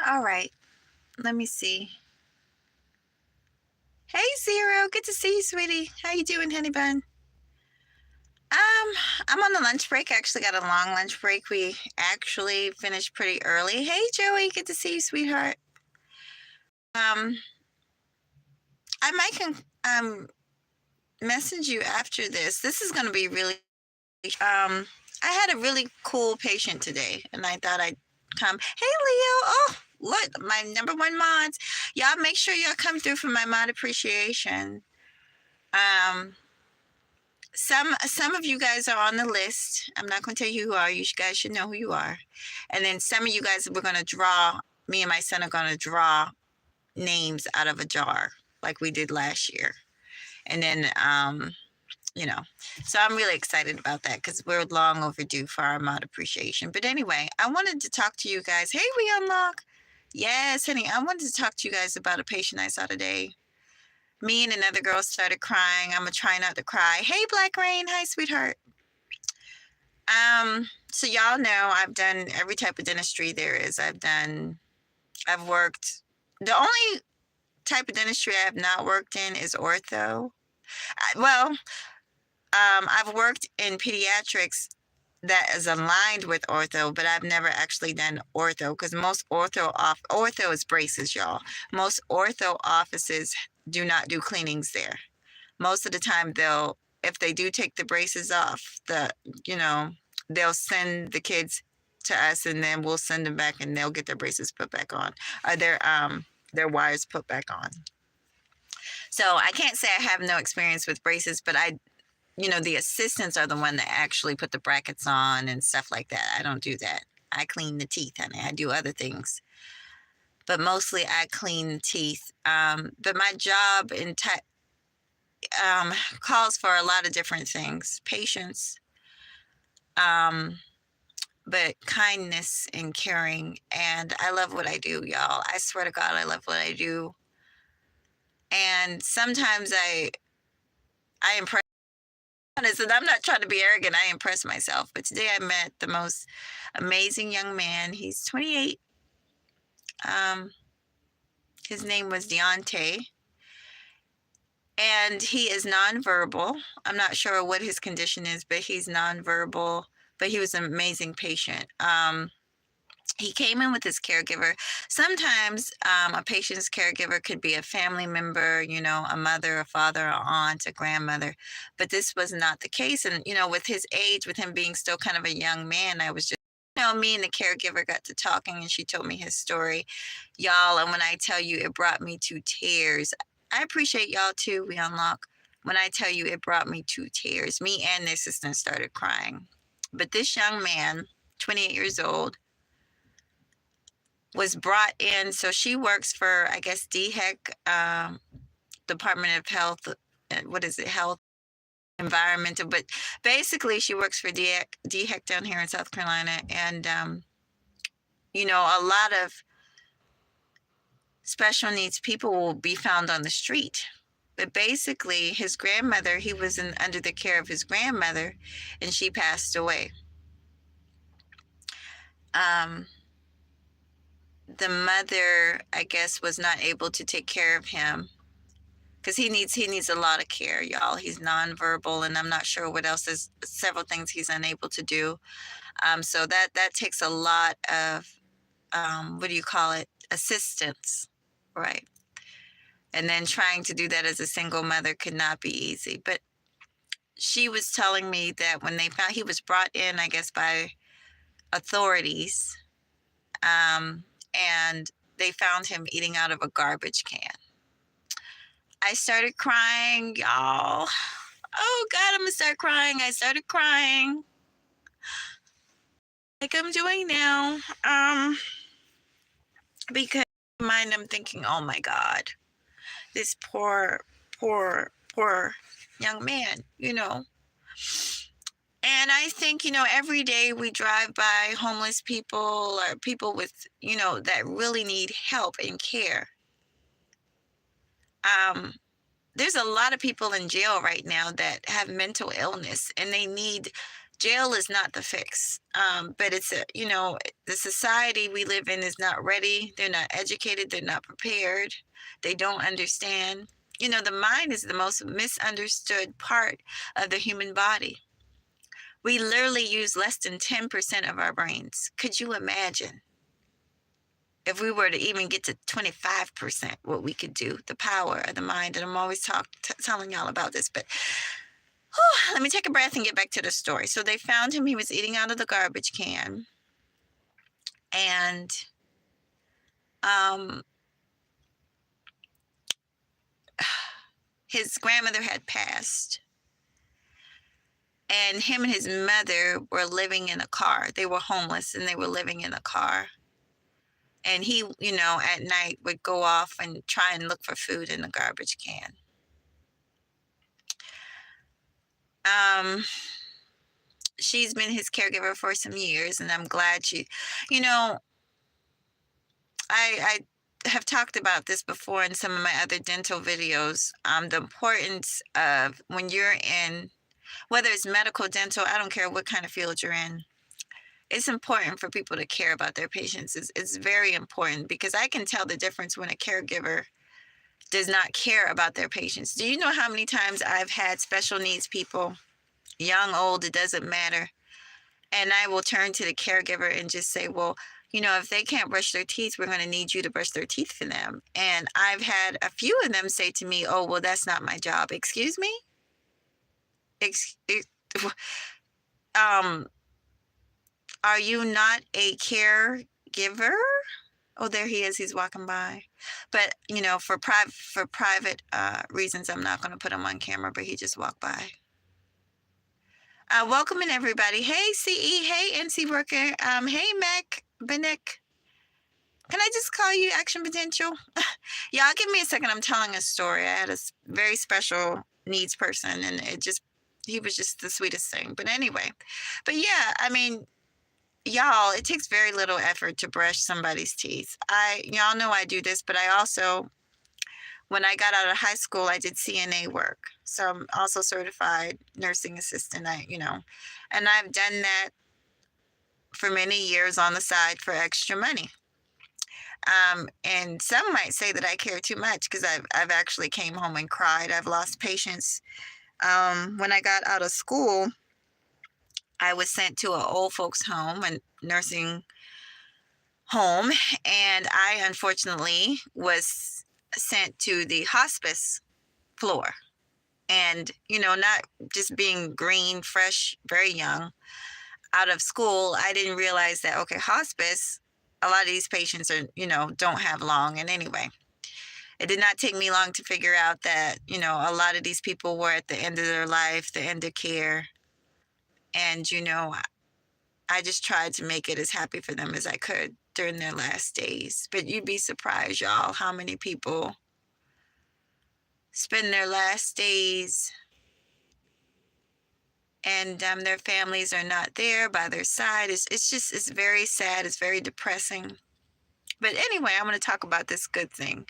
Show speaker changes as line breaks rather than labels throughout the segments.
All right. Let me see. Hey, Zero. Good to see you, sweetie. How you doing, honey bun? I'm on the lunch break. I actually got a long lunch break. We actually finished pretty early. Hey, Joey. Good to see you, sweetheart. Um, I might message you after this. This is going to be really. I had a really cool patient today, and I thought I'd come. Hey, Leo. Oh, look, my number one mods. Y'all make sure y'all come through for my mod appreciation. Um, some of you guys are on the list. I'm not going to tell you who are. You guys should know who you are. And then some of you guys, we're going to draw. Me and my son are going to draw names out of a jar like we did last year. And then, so I'm really excited about that because we're long overdue for our mod appreciation. But anyway, I wanted to talk to you guys. Hey, we unlock. Yes, honey. I wanted to talk to you guys about a patient I saw today. Me and another girl started crying. I'm gonna try not to cry. Hey, Black Rain. Hi, sweetheart. So y'all know I've done every type of dentistry there is. I've worked. The only type of dentistry I have not worked in is ortho. I've worked in pediatrics that is aligned with ortho, but I've never actually done ortho because most ortho is braces, y'all. Most ortho offices do not do cleanings there. Most of the time if they do take the braces off, they'll send the kids to us and then we'll send them back and they'll get their braces put back on, or their wires put back on. So I can't say I have no experience with braces, but the assistants are the one that actually put the brackets on and stuff like that. I don't do that. I clean the teeth, honey. I do other things, but mostly I clean the teeth. But my job calls for a lot of different things. Patience, but kindness and caring. And I love what I do, y'all. I swear to God, I love what I do. And sometimes I impress. And I'm not trying to be arrogant. I impress myself. But today I met the most amazing young man. He's 28. His name was Deontay. And he is nonverbal. I'm not sure what his condition is, but he's nonverbal. But he was an amazing patient. He came in with his caregiver. Sometimes a patient's caregiver could be a family member, a mother, a father, an aunt, a grandmother. But this was not the case. And, with his age, with him being still kind of a young man, I was just, me and the caregiver got to talking and she told me his story. Y'all, and when I tell you, it brought me to tears. I appreciate y'all too, we unlock. When I tell you, it brought me to tears. Me and the assistant started crying. But this young man, 28 years old, was brought in. So she works for, I guess, DHEC, Department of Health. What is it? Health, Environmental. But basically, she works for DHEC down here in South Carolina. And, a lot of special needs people will be found on the street. But basically, his grandmother, he was under the care of his grandmother, and she passed away. The mother, I guess, was not able to take care of him because he needs a lot of care, y'all. He's nonverbal, and I'm not sure what else. There's several things he's unable to do. So that takes a lot of assistance, right? And then trying to do that as a single mother could not be easy. But she was telling me that when they found he was brought in, I guess, by authorities, and they found him eating out of a garbage can. I started crying, y'all. Oh God, I'm gonna start crying. I started crying like I'm doing now. Because in my mind I'm thinking, oh my God, this poor young man, And I think, every day we drive by homeless people or people with, that really need help and care. There's a lot of people in jail right now that have mental illness and they need Jail is not the fix. But it's the society we live in is not ready. They're not educated. They're not prepared. They don't understand. The mind is the most misunderstood part of the human body. We literally use less than 10% of our brains. Could you imagine if we were to even get to 25% what we could do, the power of the mind? And I'm always telling y'all about this, but let me take a breath and get back to the story. So they found him. He was eating out of the garbage can. And his grandmother had passed. And him and his mother were living in a car. They were homeless and they were living in a car. And he, at night would go off and try and look for food in the garbage can. She's been his caregiver for some years, and I'm glad I have talked about this before in some of my other dental videos, the importance of when you're in, whether it's medical, dental, I don't care what kind of field you're in, it's important for people to care about their patients. It's very important, because I can tell the difference when a caregiver does not care about their patients. Do you know how many times I've had special needs people, young, old, it doesn't matter, and I will turn to the caregiver and just say, well, if they can't brush their teeth, we're going to need you to brush their teeth for them. And I've had a few of them say to me, oh, well, that's not my job. Excuse me? Are you not a caregiver? Oh, there he is. He's walking by. But, for private reasons, I'm not going to put him on camera, but he just walked by. Welcoming everybody. Hey, CE. Hey, NC Worker. Hey, Mac Benek. Can I just call you Action Potential? Y'all, give me a second. I'm telling a story. I had a very special needs person, and he was just the sweetest thing. But anyway, yeah, y'all, it takes very little effort to brush somebody's teeth. Y'all know I do this, but I also, when I got out of high school, I did CNA work. So I'm also certified nursing assistant, and I've done that for many years on the side for extra money. And some might say that I care too much, because I've actually came home and cried. I've lost patience. When I got out of school, I was sent to an old folks home, a nursing home, and I unfortunately was sent to the hospice floor. And, not just being green, fresh, very young, out of school, I didn't realize that, okay, hospice, a lot of these patients are, don't have long. And anyway, it did not take me long to figure out that, a lot of these people were at the end of their life, the end of care. And, I just tried to make it as happy for them as I could during their last days. But you'd be surprised, y'all, how many people spend their last days and their families are not there by their side. It's very sad. It's very depressing. But anyway, I'm going to talk about this good thing.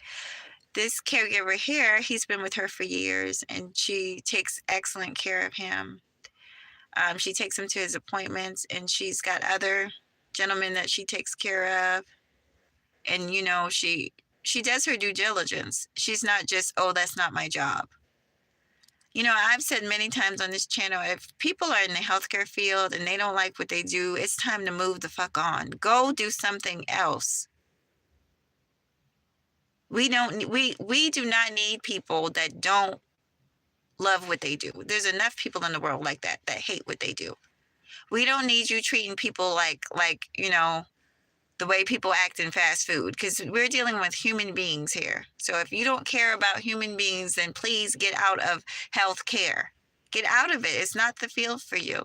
This caregiver here, he's been with her for years, and she takes excellent care of him. She takes him to his appointments, and she's got other gentlemen that she takes care of. And, she does her due diligence. She's not just, oh, that's not my job. I've said many times on this channel, if people are in the healthcare field and they don't like what they do, it's time to move the fuck on. Go do something else. We do not need people that don't love what they do. There's enough people in the world like that hate what they do. We don't need you treating people like the way people act in fast food, because we're dealing with human beings here. So if you don't care about human beings, then please get out of healthcare. Get out of it. It's not the field for you.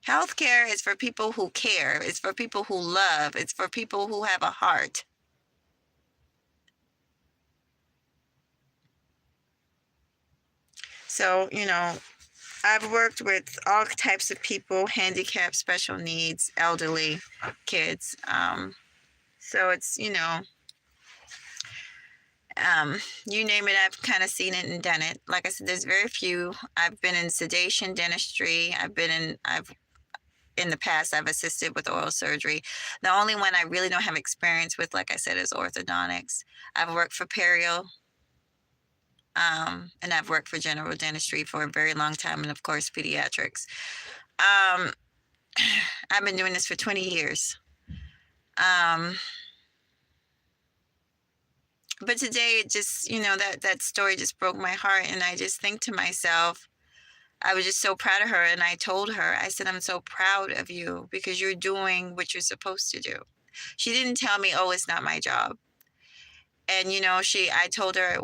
Healthcare is for people who care. It's for people who love. It's for people who have a heart. So, I've worked with all types of people, handicapped, special needs, elderly, kids. So it's, You name it, I've kind of seen it and done it. Like I said, there's very few. I've been in sedation dentistry. I've in the past, I've assisted with oral surgery. The only one I really don't have experience with, like I said, is orthodontics. I've worked for perio, and I've worked for general dentistry for a very long time, and of course, pediatrics. Um, I've been doing this for 20 years. Um, but today, it just, that story just broke my heart, and I just think to myself, I was just so proud of her, and I told her, I said, I'm so proud of you because you're doing what you're supposed to do. She didn't tell me, oh, it's not my job. And I told her,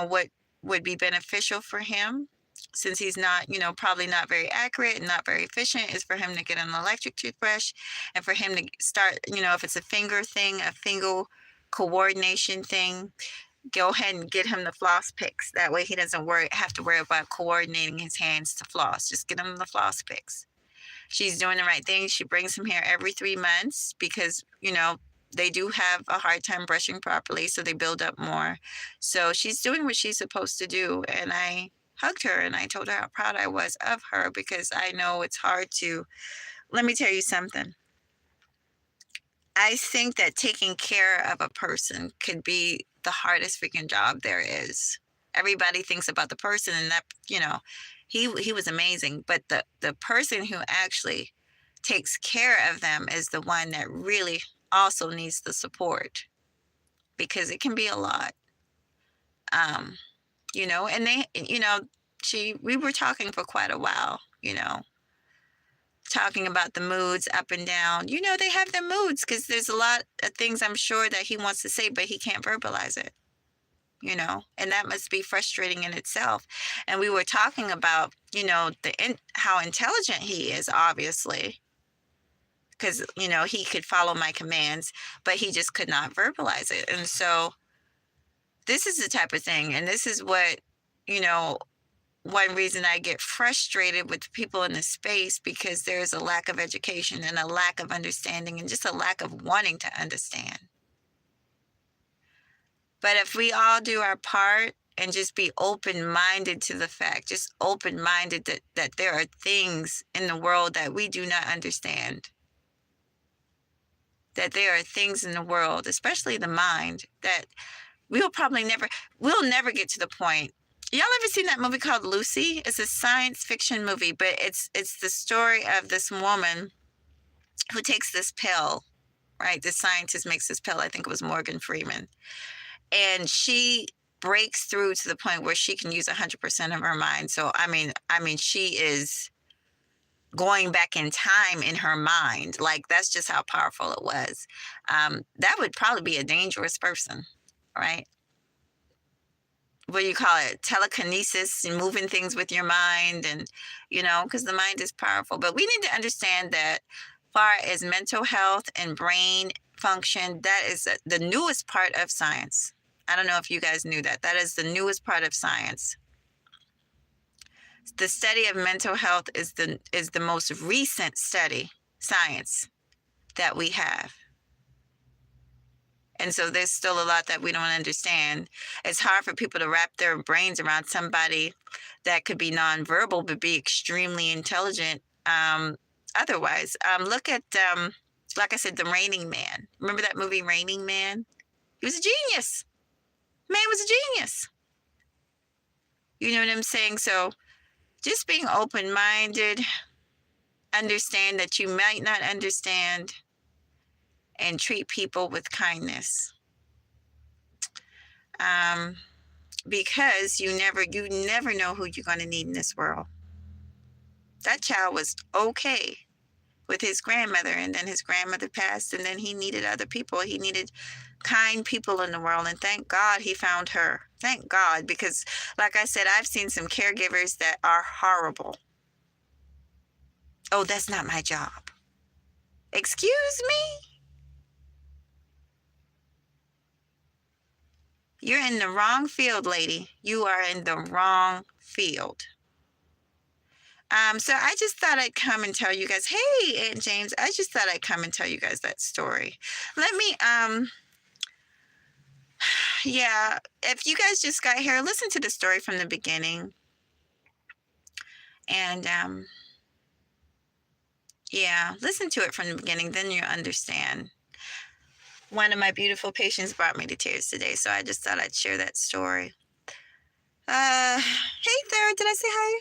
what would be beneficial for him, since he's not, probably not very accurate and not very efficient, is for him to get an electric toothbrush, and for him to start, if it's a finger thing, a finger coordination thing, go ahead and get him the floss picks. That way he doesn't have to worry about coordinating his hands to floss. Just get him the floss picks. She's doing the right thing. She brings him here every 3 months because, they do have a hard time brushing properly, so they build up more. So she's doing what she's supposed to do. And I hugged her and I told her how proud I was of her, because I know it's hard to, let me tell you something. I think that taking care of a person could be the hardest freaking job there is. Everybody thinks about the person, and that, he was amazing, but the person who actually takes care of them is the one that really also needs the support, because it can be a lot. And we were talking for quite a while, talking about the moods up and down. They have their moods because there's a lot of things I'm sure that he wants to say, but he can't verbalize it, and that must be frustrating in itself. And we were talking about, how intelligent he is, obviously, because, he could follow my commands, but he just could not verbalize it. And so this is the type of thing, and this is what, one reason I get frustrated with people in this space, because there is a lack of education and a lack of understanding and just a lack of wanting to understand. But if we all do our part and just be open-minded to the fact, just open-minded that there are things in the world that we do not understand, that there are things in the world, especially the mind, that we'll never get to the point. Y'all ever seen that movie called Lucy? It's a science fiction movie, but it's the story of this woman who takes this pill, right? The scientist makes this pill. I think it was Morgan Freeman. And she breaks through to the point where she can use 100% of her mind. So, I mean, she is going back in time in her mind. Like, that's just how powerful it was. That would probably be a dangerous person, right? What do you call it? Telekinesis, and moving things with your mind, and, because the mind is powerful. But we need to understand that far as mental health and brain function, that is the newest part of science. I don't know if you guys knew that. That is the newest part of science. The study of mental health is the most recent science that we have. And so there's still a lot that we don't understand. It's hard for people to wrap their brains around somebody that could be nonverbal but be extremely intelligent otherwise. Look at, like I said, The Raining Man. Remember that movie, Raining Man? He was a genius. Man was a genius. You know what I'm saying? So just being open-minded, understand that you might not understand, and treat people with kindness. Because you never know who you're going to need in this world. That child was okay with his grandmother, and then his grandmother passed, and then he needed other people. He needed kind people in the world, and thank God he found her. Thank God, because like I said, I've seen some caregivers that are horrible. Oh, that's not my job. Excuse me? You're in the wrong field, lady. You are in the wrong field. So I just thought I'd come and tell you guys, hey, Aunt James, I just thought I'd come and tell you guys that story. Let me, Yeah, if you guys just got here, listen to the story from the beginning. And yeah, listen to it from the beginning, then you understand. One of my beautiful patients brought me to tears today, so I just thought I'd share that story. Hey there, did I say hi?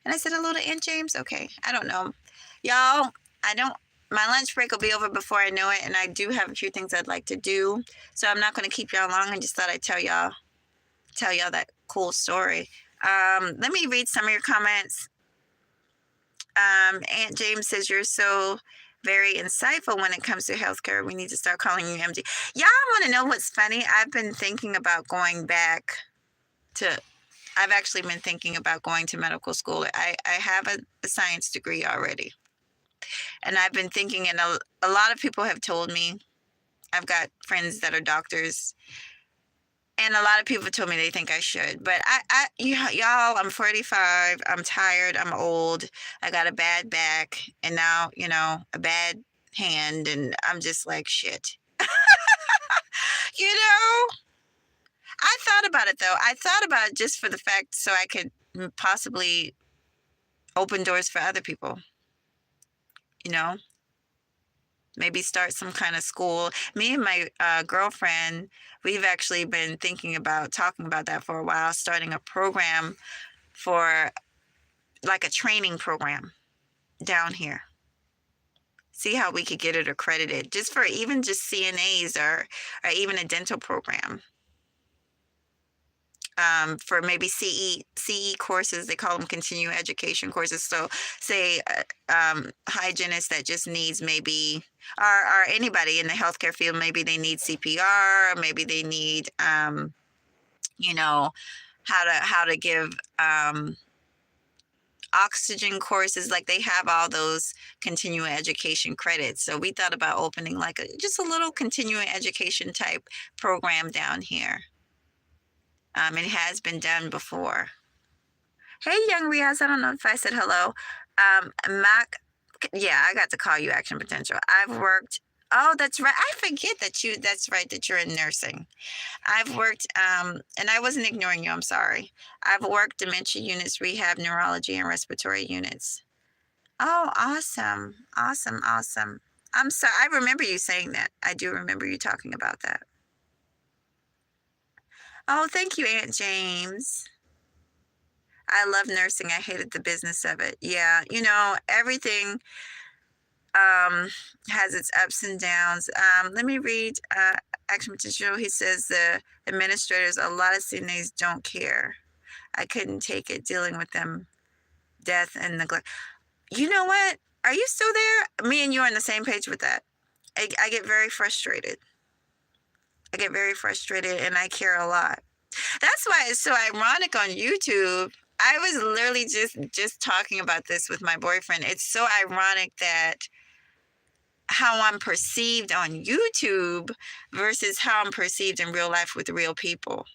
And I said hello to Aunt James? Okay, I don't know. Y'all, I don't, my lunch break will be over before I know it, and I do have a few things I'd like to do. So I'm not going to keep y'all long. I just thought I'd tell y'all that cool story. Let me read some of your comments. Aunt James says, you're so very insightful when it comes to healthcare. We need to start calling you MD. Y'all want to know what's funny? I've been thinking about going back to, I've actually been thinking about going to medical school. I have a science degree already. And I've been thinking, and a lot of people have told me, I've got friends that are doctors, and a lot of people told me they think I should. But y'all, I'm 45. I'm tired. I'm old. I got a bad back, and now, a bad hand, and I'm just like, shit. You know, I thought about it though. I thought about it just for the fact so I could possibly open doors for other people. Maybe start some kind of school. Me and my girlfriend, we've actually been talking about that for a while, starting a program for like a training program down here. See how we could get it accredited, just for even just CNAs or even a dental program. For maybe CE courses, they call them continuing education courses. So say hygienist that just needs maybe, or anybody in the healthcare field, maybe they need CPR, or maybe they need, how to give oxygen courses. Like they have all those continuing education credits. So we thought about opening like just a little continuing education type program down here. It has been done before. Hey, young Riaz, I don't know if I said hello. Mac, yeah, I got to call you Action Potential. I've worked, oh, that's right. I forget that's right, that you're in nursing. I've worked, and I wasn't ignoring you, I'm sorry. I've worked dementia units, rehab, neurology, and respiratory units. Oh, awesome. Awesome, awesome. I'm sorry, I remember you saying that. I do remember you talking about that. Oh, thank you, Aunt James. I love nursing. I hated the business of it. Yeah, everything has its ups and downs. Let me read Action Potential. He says the administrators, a lot of CNAs don't care. I couldn't take it dealing with them, death and neglect. You know what? Are you still there? Me and you are on the same page with that. I get very frustrated. And I care a lot. That's why it's so ironic on YouTube. I was literally just talking about this with my boyfriend. It's so ironic that how I'm perceived on YouTube versus how I'm perceived in real life with real people.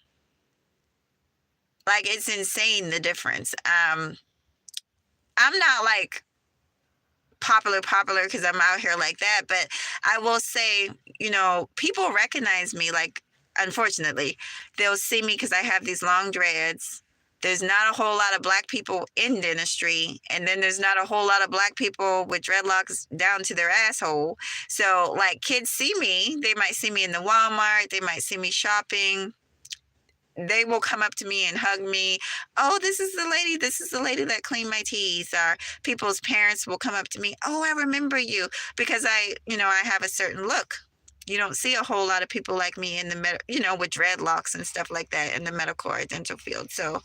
Like, it's insane, the difference. I'm not like popular because I'm out here like that, but I will say, people recognize me. Like, unfortunately, they'll see me because I have these long dreads. There's not a whole lot of Black people in dentistry, and then there's not a whole lot of Black people with dreadlocks down to their asshole. So, like, kids see me. They might see me in the Walmart. They might see me shopping. They will come up to me and hug me. Oh, this is the lady that cleaned my teeth. Or people's parents will come up to me. Oh, I remember you, because I have a certain look. You don't see a whole lot of people like me in the with dreadlocks and stuff like that in the medical or dental field. So,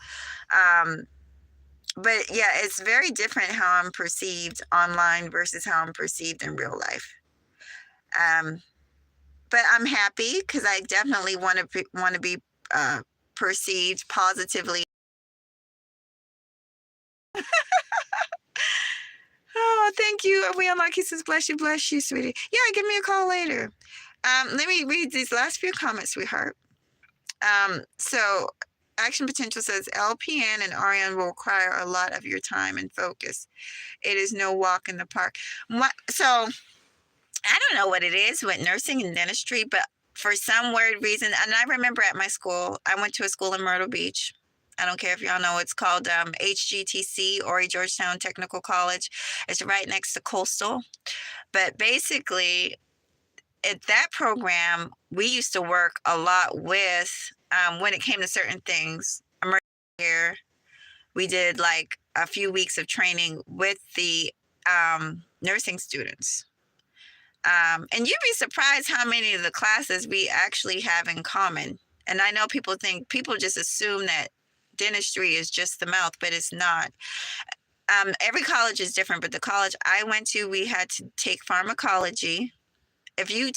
but yeah, it's very different how I'm perceived online versus how I'm perceived in real life. But I'm happy because I definitely want to be perceived positively. Oh, thank you. Are we on my kisses? Bless you, sweetie. Yeah, give me a call later. Let me read these last few comments, sweetheart. So Action Potential says LPN and RN will require a lot of your time and focus. It is no walk in the park. So I don't know what it is with nursing and dentistry, but for some weird reason, and I remember at my school, I went to a school in Myrtle Beach. I don't care if y'all know, it's called HGTC, Ori Georgetown Technical College. It's right next to Coastal. But basically, at that program, we used to work a lot with, when it came to certain things, emergency care. We did like a few weeks of training with the nursing students. And you'd be surprised how many of the classes we actually have in common. And I know people just assume that dentistry is just the mouth, but it's not. Every college is different, but the college I went to, we had to take pharmacology. If you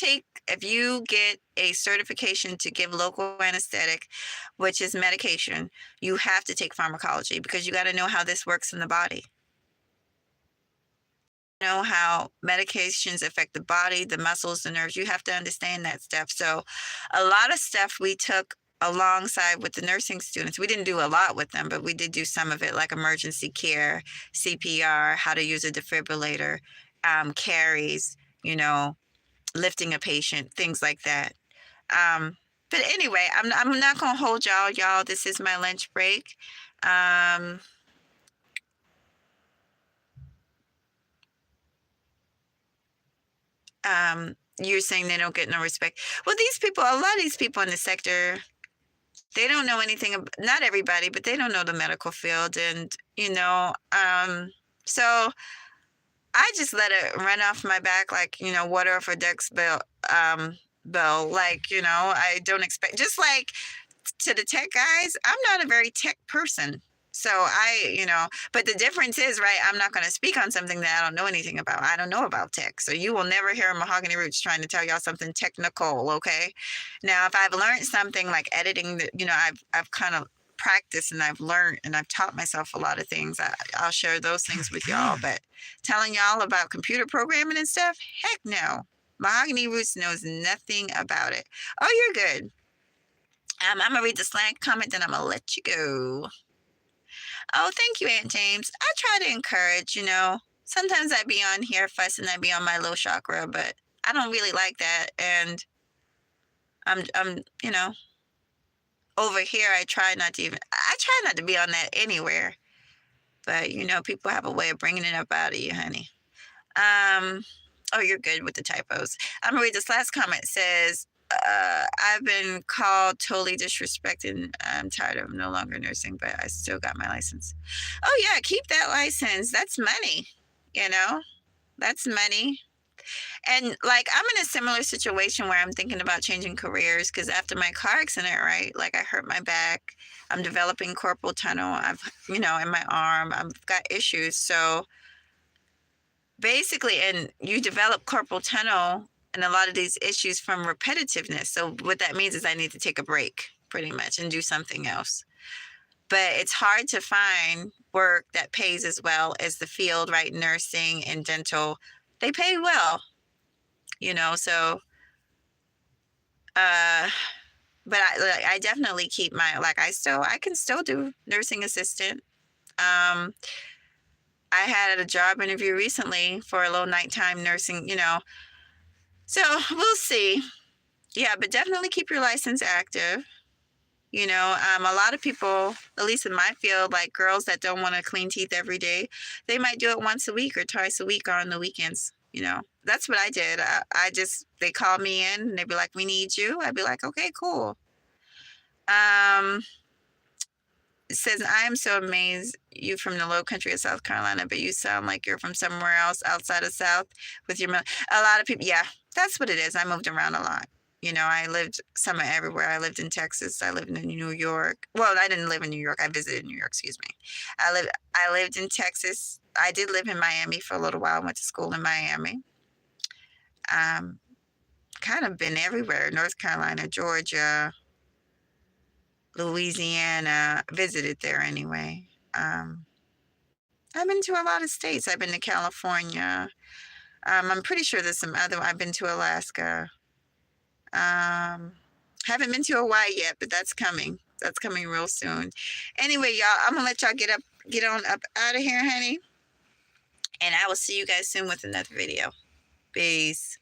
get a certification to give local anesthetic, which is medication, you have to take pharmacology because you got to know how this works in the body. Know how medications affect the body, the muscles, the nerves. You have to understand that stuff. So a lot of stuff we took alongside with the nursing students. We didn't do a lot with them, but we did do some of it, like emergency care, CPR, how to use a defibrillator, carries, lifting a patient, things like that. But anyway, I'm not gonna hold y'all. This is my lunch break. You're saying they don't get no respect. Well, a lot of these people in the sector, they don't know anything. Not everybody, but they don't know the medical field, and so I just let it run off my back like water off a duck's bill. Like I don't expect. Just like to the tech guys, I'm not a very tech person. So but the difference is, right, I'm not going to speak on something that I don't know anything about. I don't know about tech. So you will never hear Mahoghany Rootz trying to tell y'all something technical, okay? Now, if I've learned something like editing, I've kind of practiced and I've learned and I've taught myself a lot of things. I'll share those things with y'all. But telling y'all about computer programming and stuff, heck no. Mahoghany Rootz knows nothing about it. Oh, you're good. I'm going to read the Slack comment, then I'm going to let you go. Oh, thank you, Aunt James. I try to encourage, sometimes I'd be on here fussing, I'd be on my low chakra, but I don't really like that. And I'm over here, I try not to be on that anywhere. But, people have a way of bringing it up out of you, honey. Oh, you're good with the typos. I'm going to read this last comment. It says, I've been called totally disrespected. I'm tired of no longer nursing, but I still got my license. Oh yeah, keep that license. That's money. That's money. And like I'm in a similar situation where I'm thinking about changing careers because after my car accident, right? Like I hurt my back. I'm developing carpal tunnel. I've in my arm. I've got issues. So basically, and you develop carpal tunnel and a lot of these issues from repetitiveness. So what that means is I need to take a break pretty much and do something else. But it's hard to find work that pays as well as the field, right? Nursing and dental, they pay well, so, but I definitely keep I can still do nursing assistant. I had a job interview recently for a little nighttime nursing, so we'll see. Yeah, but definitely keep your license active. A lot of people, at least in my field, like girls that don't want to clean teeth every day, they might do it once a week or twice a week or on the weekends. That's what I did. They call me in and they'd be like, we need you. I'd be like, okay, cool. It says, I am so amazed you from the low country of South Carolina, but you sound like you're from somewhere else outside of South with your, a lot of people. Yeah, that's what it is. I moved around a lot. I lived somewhere everywhere. I lived in Texas. I lived in New York. Well, I didn't live in New York. I visited New York, excuse me. I lived in Texas. I did live in Miami for a little while. I went to school in Miami. Kind of been everywhere. North Carolina, Georgia, Louisiana. Visited there anyway. I've been to a lot of states. I've been to California. I'm pretty sure there's some other. I've been to Alaska. Haven't been to Hawaii yet, but that's coming. That's coming real soon. Anyway, y'all, I'm gonna let y'all get on up out of here, honey. And I will see you guys soon with another video. Peace.